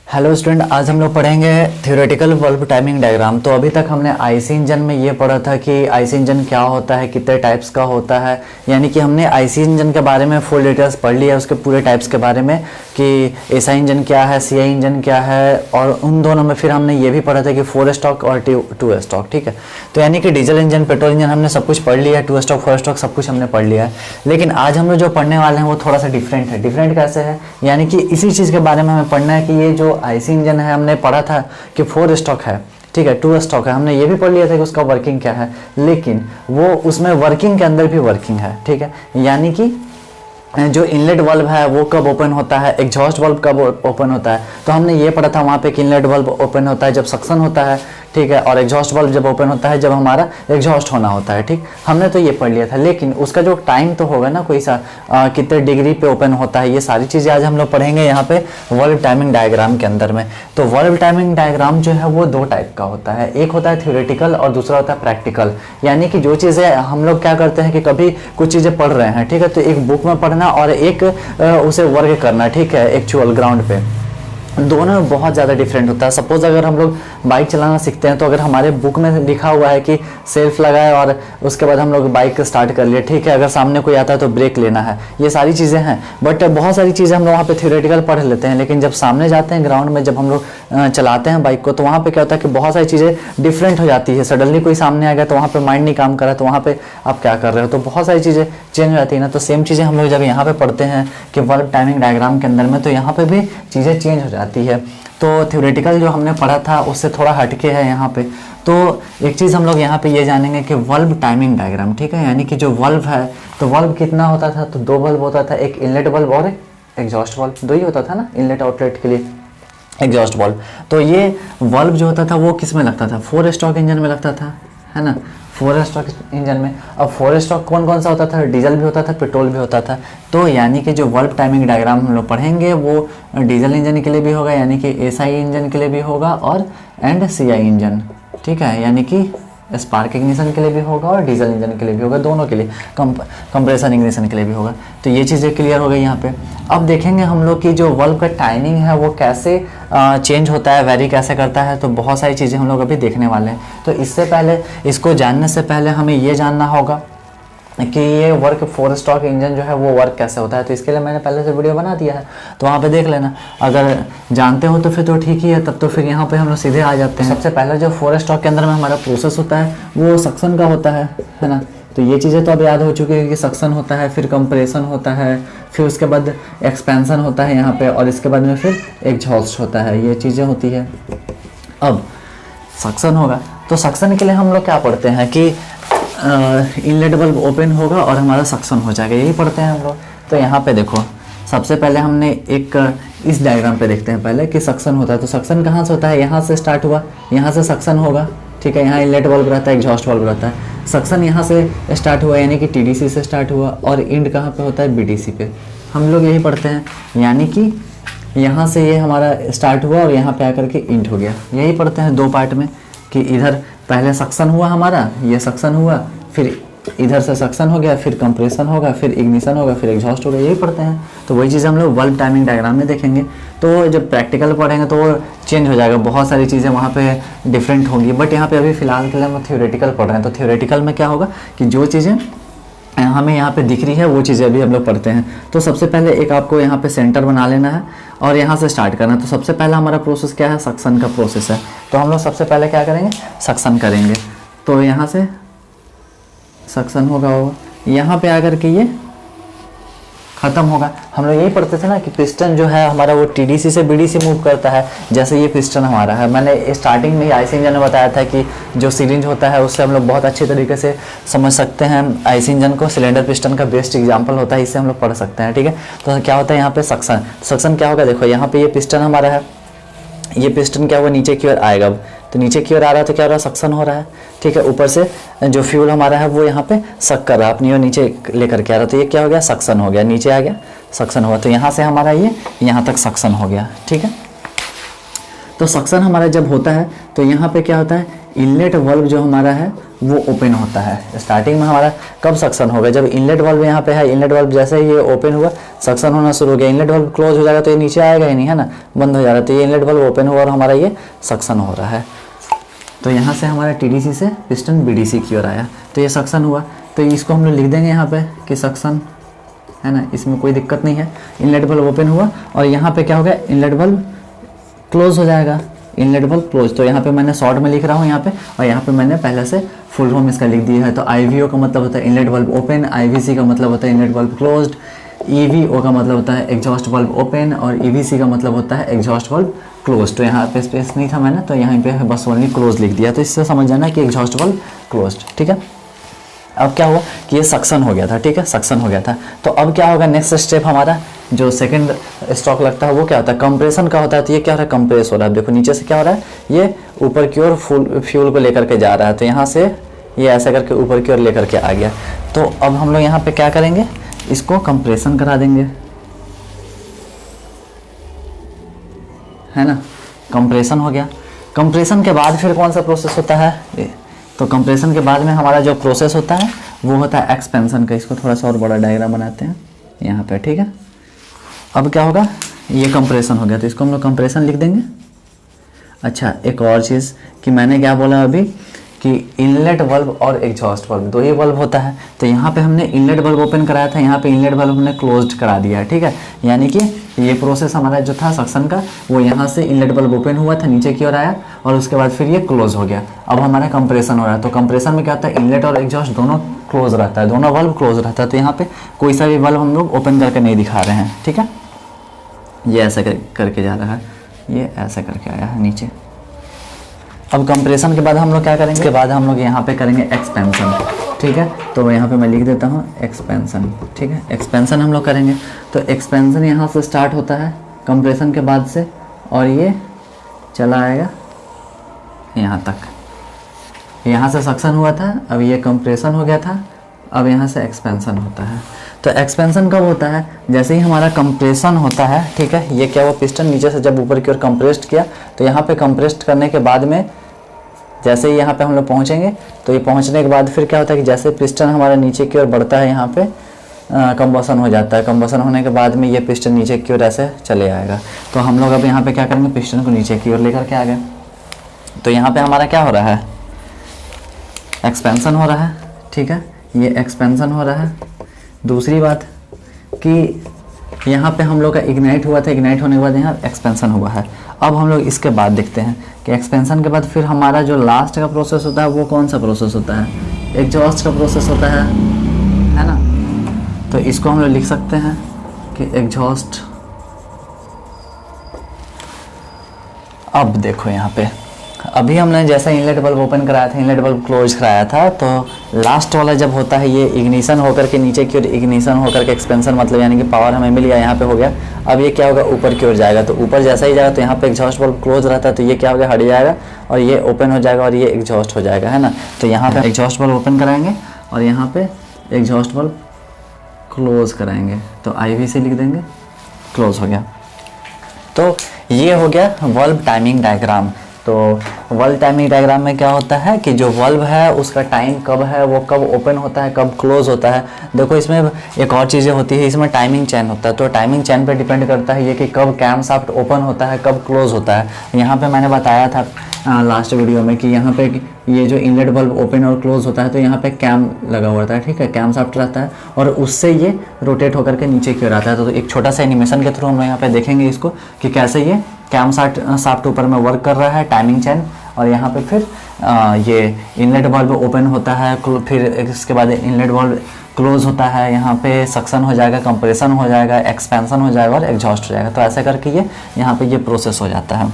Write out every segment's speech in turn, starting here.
Hello student, आज हम लोग पढ़ेंगे थ्योरेटिकल वल्व टाइमिंग डायग्राम। तो अभी तक हमने आईसी इंजन में ये पढ़ा था कि आईसी इंजन क्या होता है, कितने टाइप्स का होता है, यानी कि हमने आईसी इंजन के बारे में फुल डिटेल्स पढ़ लिया, उसके पूरे टाइप्स के बारे में कि एसआई इंजन क्या है, सीआई इंजन क्या है, और उन दोनों में फिर हमने ये भी पढ़ा था कि 4 स्टॉक और 2 स्टॉक। ठीक है, तो यानी कि डीजल इंजन, पेट्रोल इंजन हमने सब कुछ पढ़ लिया है, 2 स्टॉक 4 स्टॉक सब कुछ हमने पढ़ लिया है। लेकिन आज हम लोग जो पढ़ने वाले हैं वो थोड़ा सा डिफरेंट है। डिफरेंट कैसे है, यानी कि इसी चीज़ के बारे में हमें पढ़ना है कि ये जो आईसी इंजन है हमने पढ़ा था कि 4 स्टॉक है, ठीक है, 2 स्टॉक है, हमने ये भी पढ़ लिया था कि उसका वर्किंग क्या है, लेकिन वो उसमें वर्किंग के अंदर भी वर्किंग है। ठीक है, यानी कि जो इनलेट वाल्व है वो कब ओपन होता है, एग्जॉस्ट वाल्व कब ओपन होता है। तो हमने ये पढ़ा था वहाँ पे कि इनलेट वाल्व ओपन होता है जब सक्शन होता है, ठीक है, और एग्जॉस्ट वाल्व जब ओपन होता है जब हमारा एग्जॉस्ट होना होता है। ठीक, हमने तो ये पढ़ लिया था, लेकिन उसका जो टाइम तो होगा ना कोई सा कितने डिग्री पे ओपन होता है, ये सारी चीज़ें आज हम लोग पढ़ेंगे यहाँ पे वल्व टाइमिंग डायग्राम के अंदर में। तो वल्व टाइमिंग डायग्राम जो है वो 2 टाइप का होता है, एक होता है थ्योरेटिकल और दूसरा होता है प्रैक्टिकल। यानी कि जो चीज़ें हम लोग क्या करते हैं कि कभी कुछ चीज़ें पढ़ रहे हैं, ठीक है, तो एक बुक में पढ़ना और एक उसे वर्क करना, ठीक है, एक्चुअल ग्राउंड पे, दोनों में बहुत ज़्यादा डिफरेंट होता है। सपोज अगर हम लोग बाइक चलाना सीखते हैं तो अगर हमारे बुक में लिखा हुआ है कि सेल्फ लगाए और उसके बाद हम लोग बाइक स्टार्ट कर लिए, ठीक है, अगर सामने कोई आता है तो ब्रेक लेना है, ये सारी चीज़ें हैं, बट बहुत सारी चीज़ें हम लोग वहाँ पे थ्योरेटिकल पढ़ लेते हैं, लेकिन जब सामने जाते हैं ग्राउंड में, जब हम लोग चलाते हैं बाइक को, तो वहाँ पर क्या होता है कि बहुत सारी चीज़ें डिफरेंट हो जाती है। सडनली कोई सामने आ गया तो वहाँ पर माइंड नहीं काम कर रहा, तो वहाँ पर आप क्या कर रहे हो, तो बहुत सारी चीज़ें चेंज हो जाती है ना। तो सेम चीज़ें हम लोग जब यहाँ पर पढ़ते हैं कि वल्व टाइमिंग डायग्राम के अंदर में, तो यहाँ पर भी चीज़ें चेंज हो जाती है। तो थ्योरेटिकल जो हमने पढ़ा था उससे थोड़ा हटके है यहाँ पे। तो एक चीज़ हम लोग यहाँ पे ये जानेंगे कि वल्व टाइमिंग डायग्राम, ठीक है, यानी कि जो वल्व है, तो वल्व कितना होता था, तो 2 वल्व होता था, एक इनलेट वल्व और एक एग्जॉस्ट वल्व, 2 ही होता था ना, इनलेट आउटलेट के लिए एग्जॉस्ट वल्व। तो ये वल्व जो होता था वो किस में लगता था, 4 स्टॉक इंजन में लगता था, है ना, 4 स्टॉक इंजन में। अब 4 स्टॉक कौन कौन सा होता था, डीजल भी होता था, पेट्रोल भी होता था। तो यानी कि जो वल्व टाइमिंग डायग्राम हम लोग पढ़ेंगे वो डीजल इंजन के लिए भी होगा, यानी कि एसआई इंजन के लिए भी होगा, और एंड सीआई इंजन, ठीक है, यानी कि स्पार्क इग्निशन के लिए भी होगा और डीजल इंजन के लिए भी होगा, दोनों के लिए, कंप्रेशन इग्निशन के लिए भी होगा। तो ये चीज़ें क्लियर हो गई यहाँ पे। अब देखेंगे हम लोग कि जो वल्व का टाइमिंग है वो कैसे चेंज होता है, वेरी कैसे करता है। तो बहुत सारी चीज़ें हम लोग अभी देखने वाले हैं। तो इससे पहले, इसको जानने से पहले हमें ये जानना होगा कि ये वर्क 4 स्टॉक इंजन जो है वो वर्क कैसे होता है। तो इसके लिए मैंने पहले से वीडियो बना दिया है, तो वहाँ पे देख लेना। अगर जानते हो तो फिर तो ठीक ही है, तब तो फिर यहाँ पे हम लोग सीधे आ जाते हैं। सबसे पहले जो 4 स्टॉक के अंदर में हमारा प्रोसेस होता है वो सक्शन का होता है ना। तो ये चीज़ें तो अब याद हो चुकी है कि सक्शन होता है, फिर कंप्रेशन होता है, फिर उसके बाद एक्सपेंसन होता है यहाँ पे, और इसके बाद में फिर एग्जॉस्ट होता है, ये चीज़ें होती है। अब सक्शन होगा, तो सक्शन के लिए हम लोग क्या पढ़ते हैं कि इनलेट वाल्व ओपन होगा और हमारा सक्शन हो जाएगा, यही पढ़ते हैं हम लोग। तो यहाँ पे देखो, सबसे पहले हमने एक इस डायग्राम पे देखते हैं पहले कि सक्शन होता है। तो सक्शन कहाँ से होता है, यहाँ से स्टार्ट हुआ, यहाँ से सक्शन होगा, ठीक है, यहाँ इनलेट वाल्व रहता है, एग्जॉस्ट वाल्व रहता है। सक्शन यहाँ से स्टार्ट हुआ यानी कि टीडीसी से स्टार्ट हुआ, और इंड कहाँ पे होता है, बीडीसी पे। हम लोग यही पढ़ते हैं, यानी कि यहाँ से ये हमारा स्टार्ट हुआ और यहाँ पे आकर के इंड हो गया, यही पढ़ते हैं 2 पार्ट में, कि इधर पहले सक्शन हुआ हमारा, ये सक्शन हुआ, फिर इधर से सक्शन हो गया, फिर कंप्रेशन होगा, फिर इग्निशन होगा, फिर एग्जॉस्ट होगा, यही पढ़ते हैं। तो वही चीज़ हम लोग वल्व टाइमिंग डायग्राम में देखेंगे। तो जब प्रैक्टिकल पढ़ेंगे तो चेंज हो जाएगा, बहुत सारी चीज़ें वहाँ पे डिफरेंट होंगी, बट यहाँ पे अभी फ़िलहाल के लिए हम थ्योरेटिकल पढ़ रहे हैं। तो थ्योरेटिकल में क्या होगा कि जो चीज़ें हमें यहाँ पे दिख रही है वो चीज़ें अभी हम लोग पढ़ते हैं। तो सबसे पहले एक आपको यहाँ पे सेंटर बना लेना है और यहाँ से स्टार्ट करना है। तो सबसे पहला हमारा प्रोसेस क्या है, सक्शन का प्रोसेस है। तो हम लोग सबसे पहले क्या करेंगे, सक्शन करेंगे। तो यहाँ से सक्शन होगा, यहाँ पे आकर के ये ख़त्म होगा। हम लोग यही पढ़ते थे ना कि पिस्टन जो है हमारा वो टीडीसी से बीडीसी मूव करता है, जैसे ये पिस्टन हमारा है। मैंने स्टार्टिंग में ही आईसी इंजन में बताया था कि जो सिरिंज होता है उससे हम लोग बहुत अच्छे तरीके से समझ सकते हैं आईसी इंजन को। सिलेंडर पिस्टन का बेस्ट एग्जांपल होता है, इससे हम लोग पढ़ सकते हैं, ठीक है। तो क्या होता है यहाँ पे सक्शन, सक्शन क्या होगा, देखो यहाँ पे ये पिस्टन हमारा है, ये पिस्टन क्या हुआ, नीचे की ओर आएगा। तो नीचे की ओर आ रहा है तो क्या हो रहा है, सक्शन हो रहा है, ठीक है। ऊपर से जो फ्यूल हमारा है वो यहाँ पे सक कर रहा है, अपनी ओर नीचे लेकर के आ रहा है, तो ये क्या हो गया, सक्शन हो गया, नीचे आ गया, सक्शन हुआ। तो यहाँ से हमारा ये यहाँ तक सक्शन हो गया, ठीक है। तो सक्शन हमारा जब होता है तो यहाँ पे क्या होता है, इनलेट वाल्व जो हमारा है वो ओपन होता है। स्टार्टिंग में हमारा कब सक्शन होगा, जब इनलेट वाल्व यहाँ पे है, इनलेट वाल्व जैसे ही ये ओपन हुआ सक्शन होना शुरू हो गया, इनलेट वाल्व क्लोज हो जाएगा तो ये नीचे आएगा ही नहीं, है ना, बंद हो जाएगा। तो ये इनलेट वाल्व ओपन हुआ और हमारा ये सक्शन हो रहा है। तो यहाँ से हमारा TDC से पिस्टन BDC की ओर आया, तो ये सक्शन हुआ। तो इसको हम लोग लिख देंगे यहाँ पे कि सक्शन, है ना, इसमें कोई दिक्कत नहीं है। इनलेट वाल्व ओपन हुआ और यहाँ पे क्या हो गया, इनलेट वाल्व क्लोज हो जाएगा, इनलेट वाल्व क्लोज। तो यहाँ पे मैंने शॉर्ट में लिख रहा हूँ यहाँ पे, और यहाँ पे मैंने पहले से फुल फॉर्म इसका लिख दिया है। तो IVO का मतलब होता है इनलेट वाल्व ओपन, IVC का मतलब होता है इनलेट वाल्व क्लोज्ड, EVO का मतलब होता है एग्जॉस्ट वाल्व ओपन, और EVC का मतलब होता है एग्जॉस्ट वाल्व क्लोज। तो यहाँ पे स्पेस नहीं था मैंने, तो यहाँ पे बस ओनली क्लोज लिख दिया। तो इससे समझ जाना कि एग्जॉस्ट वाल्व क्लोज्ड, ठीक है। अब क्या हुआ कि ये सक्शन हो गया था, ठीक है, सक्शन हो गया था। तो अब क्या होगा, नेक्स्ट स्टेप हमारा जो सेकंड स्ट्रोक लगता है वो क्या होता है, कंप्रेशन का होता है। तो ये क्या हो रहा है, कंप्रेस हो रहा है। देखो नीचे से क्या हो रहा है, ये ऊपर की ओर फ्यूल को लेकर के जा रहा है। तो यहाँ से ये ऐसा करके ऊपर की ओर लेकर के आ गया। तो अब हम लोग यहाँ पे क्या करेंगे, इसको कंप्रेशन करा देंगे, है ना, कंप्रेशन हो गया। कंप्रेशन के बाद फिर कौन सा प्रोसेस होता है, तो कंप्रेशन के बाद में हमारा जो प्रोसेस होता है वो होता है एक्सपेंशन का। इसको थोड़ा सा और बड़ा डायग्राम बनाते हैं यहाँ पे, ठीक है। अब क्या होगा, ये कंप्रेशन हो गया, तो इसको हम लोग कंप्रेशन लिख देंगे। अच्छा, एक और चीज़ कि मैंने क्या बोला अभी कि इनलेट वाल्व और एग्जॉस्ट वाल्व दो ही वाल्व होता है। तो यहाँ पे हमने इनलेट वाल्व ओपन कराया था, यहाँ पे इनलेट वाल्व हमने क्लोज्ड करा दिया है, ठीक है। यानी कि ये प्रोसेस हमारा जो था सक्शन का, वो यहाँ से इनलेट वाल्व ओपन हुआ था, नीचे की ओर आया और उसके बाद फिर ये क्लोज हो गया। अब हमारा कंप्रेशन हो रहा है। तो कंप्रेशन में क्या होता है, इनलेट और एग्जॉस्ट दोनों क्लोज रहता है, दोनों वाल्व क्लोज रहता है। तो यहाँ पे कोई सा भी वाल्व हम लोग ओपन करके नहीं दिखा रहे हैं, ठीक है। ये ऐसा करके जा रहा है, ये ऐसा करके आया है नीचे। अब कंप्रेशन के बाद हम लोग क्या करेंगे, उसके बाद हम लोग यहाँ पे करेंगे एक्सपेंशन, ठीक है। तो यहाँ पे मैं लिख देता हूँ एक्सपेंशन, ठीक है। एक्सपेंशन हम लोग करेंगे। तो एक्सपेंशन यहाँ से स्टार्ट होता है कंप्रेशन के बाद से, और ये चला आएगा यहाँ तक। यहाँ से सक्शन हुआ था, अब ये कंप्रेशन हो गया था, अब यहाँ से एक्सपेंशन होता है। तो एक्सपेंशन कब होता है, जैसे ही हमारा कंप्रेशन होता है, ठीक है। ये क्या हुआ, पिस्टन नीचे से जब ऊपर की ओर कंप्रेस्ड किया, तो यहाँ पे कंप्रेस्ड करने के बाद में जैसे ही यहाँ पे हम लोग पहुँचेंगे, तो ये पहुँचने के बाद फिर क्या होता है कि जैसे पिस्टन हमारा नीचे की ओर बढ़ता है, यहाँ पे कंबसन हो जाता है। कंबसन होने के बाद में ये पिस्टन नीचे की ओर ऐसे चले आएगा। तो हम लोग अब यहाँ पे क्या करेंगे, पिस्टन को नीचे की ओर लेकर के आ गए। तो यहाँ पे हमारा क्या हो रहा है, एक्सपेंशन हो रहा है, ठीक है। ये एक्सपेंशन हो रहा है। दूसरी बात कि यहाँ पे हम लोग का इग्नाइट हुआ था, इग्नाइट होने के बाद यहाँ एक्सपेंशन हुआ है। अब हम लोग इसके बाद देखते हैं कि एक्सपेंशन के बाद फिर हमारा जो लास्ट का प्रोसेस होता है वो कौन सा प्रोसेस होता है, एग्जॉस्ट का प्रोसेस होता है ना। तो इसको हम लोग लिख सकते हैं कि एग्जॉस्ट। अब देखो यहाँ पे अभी हमने जैसा इनलेट बल्ब ओपन कराया था, इनलेट बल्ब क्लोज कराया था, तो लास्ट वाला जब होता है ये इग्निशन होकर के नीचे की ओर, इग्निशन होकर के एक्सपेंशन मतलब यानी कि पावर हमें मिल गया, यहाँ पे हो गया। अब ये क्या होगा, ऊपर की ओर जाएगा। तो ऊपर जैसा ही जाएगा तो यहाँ पे एग्जॉस्ट बल्ब क्लोज रहता है, तो ये क्या हो गया, हट जाएगा और ये ओपन हो जाएगा और ये एग्जॉस्ट हो जाएगा, है ना। तो यहाँ पे एग्जॉस्ट बल्ब ओपन कराएंगे और यहाँ पे एग्जॉस्ट बल्ब क्लोज कराएंगे। तो IVC लिख देंगे, क्लोज हो गया। तो ये हो गया वल्व टाइमिंग डायग्राम। तो वल्व टाइमिंग डायग्राम में क्या होता है कि जो वल्व है उसका टाइम कब है, वो कब ओपन होता है, कब क्लोज होता है। देखो इसमें एक और चीज़ें होती है, इसमें टाइमिंग चेन होता है। तो टाइमिंग चेन पे डिपेंड करता है ये कि कब कैम शाफ्ट ओपन होता है, कब क्लोज होता है। यहाँ पे मैंने बताया था लास्ट वीडियो में कि यहाँ पे ये जो इनलेट बल्ब ओपन और क्लोज होता है तो यहाँ पे कैम लगा हुआ रहता है, ठीक है, कैम शाफ्ट रहता है और उससे ये रोटेट होकर के नीचे की ओर आता है। तो एक छोटा सा एनिमेशन के थ्रू हम यहाँ पे देखेंगे इसको कि कैसे ये कैम शाफ्ट ऊपर में वर्क कर रहा है, टाइमिंग चेन। और यहाँ पे फिर ये इनलेट बल्ब ओपन होता है, फिर इसके बाद इनलेट बल्ब क्लोज होता है, यहाँ पे सक्शन हो जाएगा, कंप्रेशन हो जाएगा, एक्सपेंशन हो जाएगा और एग्जॉस्ट हो जाएगा। तो ऐसा करके ये यहाँ पे ये प्रोसेस हो जाता है।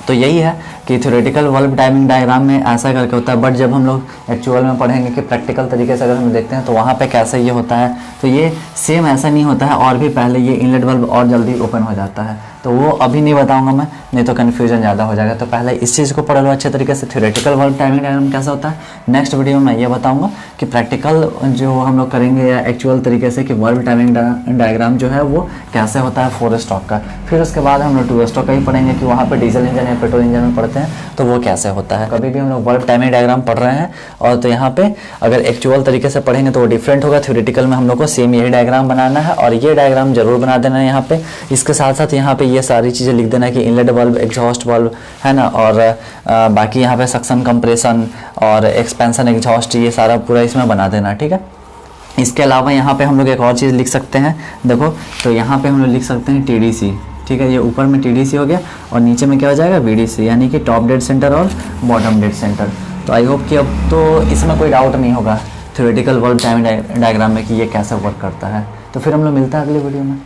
तो यही है कि थ्योरेटिकल वल्व टाइमिंग डायग्राम में ऐसा करके होता है, बट जब हम लोग एक्चुअल में पढ़ेंगे कि प्रैक्टिकल तरीके से अगर हम देखते हैं तो वहाँ पे कैसे ये होता है, तो ये सेम ऐसा नहीं होता है। और भी पहले ये इनलेट बल्ब और जल्दी ओपन हो जाता है, तो वो अभी नहीं बताऊँगा मैं, नहीं तो कन्फ्यूजन ज़्यादा हो जाएगा। तो पहले इस चीज़ को पढ़ लो अच्छे तरीके से, थ्योरेटिकल वर्ब टाइमिंग डायग्राम कैसा होता है। नेक्स्ट वीडियो में मैं ये बताऊंगा कि प्रैक्टिकल जो हम लोग करेंगे या एक्चुअल तरीके से कि वर्ब टाइमिंग डायग्राम जो है वो कैसे होता है 4 स्टॉक का। फिर उसके बाद हम लोग 2 स्टॉक का ही पढ़ेंगे कि वहाँ पर डीजल इंजन या पेट्रोल इंजन में पढ़ते हैं तो वो कैसे होता है। कभी भी हम लोग वर्ब टाइमिंग डायग्राम पढ़ रहे हैं और तो यहाँ पे अगर एक्चुअल तरीके से पढ़ेंगे तो वो डिफरेंट होगा। थ्योरेटिकल में हम लोग को सेम यही डायग्राम बनाना है और ये डायग्राम जरूर बना देना है यहाँ पे। इसके साथ साथ यहाँ पे ये सारी चीज़ें लिख देना है कि इनलेट वाल्व, एग्जॉस्ट वाल्व है ना, और बाकी यहाँ पे सक्शन, कंप्रेशन और एक्सपेंशन, एग्जॉस्ट, ये सारा पूरा इसमें बना देना, ठीक है। इसके अलावा यहाँ पे हम लोग एक और चीज़ लिख सकते हैं, देखो तो यहाँ पे हम लोग लिख सकते हैं TDC, ठीक है। ये ऊपर में TDC हो गया और नीचे में क्या हो जाएगा VDC, यानी कि टॉप डेड सेंटर और बॉटम डेड सेंटर। तो आई होप कि अब तो इसमें कोई डाउट नहीं होगा थ्योरेटिकल वर्ब टाइमिंग डायग्राम में कि ये कैसे वर्क करता है। तो फिर हम लोग मिलते हैं अगले वीडियो में।